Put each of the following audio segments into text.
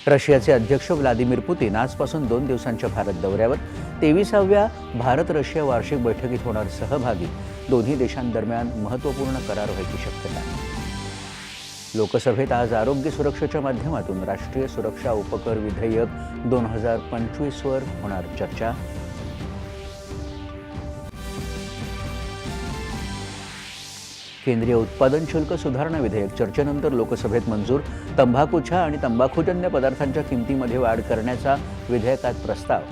रशियाचे अध्यक्ष Vladimir Putin आजपासून 2 दिवसांच्या भारत दौऱ्यावर 23व्या भारत रशिया वार्षिक बैठकीत होणार सहभागी. दोन्ही देशांदरम्यान महत्त्वपूर्ण करार व्हायची शक्यता. लोकसभेत आज आरोग्य सुरक्षेच्या माध्यमातून राष्ट्रीय सुरक्षा उपकर विधेयक 2025 वर होणार चर्चा. केंद्रीय उत्पादन शुल्क सुधारणा विधेयक चर्चेनंतर लोकसभेत मंजूर. तंबाखूच्या आणि तंबाखूजन्य पदार्थांच्या किमतीमध्ये वाढ करण्याचा विधेयकात प्रस्ताव.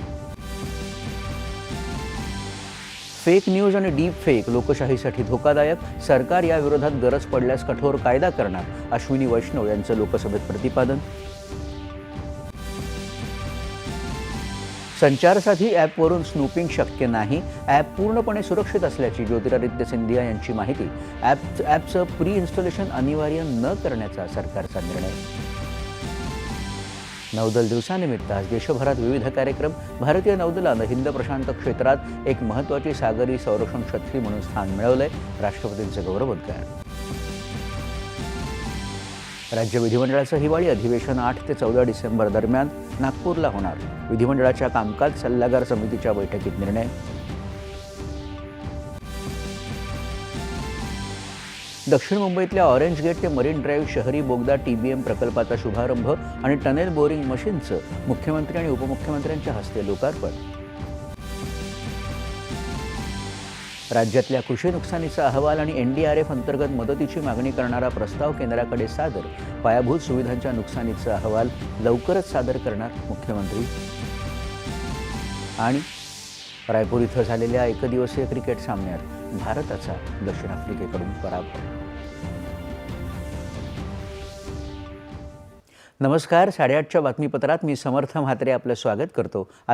फेक न्यूज आणि डीप फेक लोकशाहीसाठी धोकादायक. सरकार याविरोधात गरज पडल्यास कठोर कायदा करणार, अश्विनी वैष्णव यांचं लोकसभेत प्रतिपादन. संचारसाधी ॲपवरून स्नूपिंग शक्य नाही. ॲप पूर्णपणे सुरक्षित असल्याची ज्योतिरादित्य सिंधिया यांची माहिती. ॲपचं प्री इन्स्टॉलेशन अनिवार्य न करण्याचा सरकारचा निर्णय. नौदल दिवसानिमित्त आज देशभरात विविध कार्यक्रम. भारतीय नौदलानं हिंद प्रशांत क्षेत्रात एक महत्त्वाची सागरी संरक्षण शक्ती म्हणून स्थान मिळवलंय. राष्ट्रपतींचे गौरवोद्गार. राज्य विधिमंडळाचं हिवाळी अधिवेशन 8 ते 14 डिसेंबर दरम्यान नागपूरला होणार. विधिमंडळाच्या कामकाज सल्लागार समितीच्या बैठकीत निर्णय. दक्षिण मुंबईतल्या ऑरेंज गेट ते मरीन ड्राईव्ह शहरी बोगदा TBM प्रकल्पाचा शुभारंभ आणि टनेल बोरिंग मशीनचं मुख्यमंत्री आणि उपमुख्यमंत्र्यांच्या हस्ते लोकार्पण. राज्यातल्या कृषी नुकसानीचा अहवाल आणि NDRF अंतर्गत मदतीची मागणी करणारा प्रस्ताव केंद्राकडे सादर. पायाभूत सुविधांच्या नुकसानीचा अहवाल लवकरच सादर करणार मुख्यमंत्री. आणि रायपूर इथं झालेल्या एकदिवसीय क्रिकेट सामन्यात भारताचा दक्षिण आफ्रिकेकडून पराभव. नमस्कार. 8:30च्या बातमीपत्रात मी समर्थ म्हात्रे आपलं स्वागत करतो. आता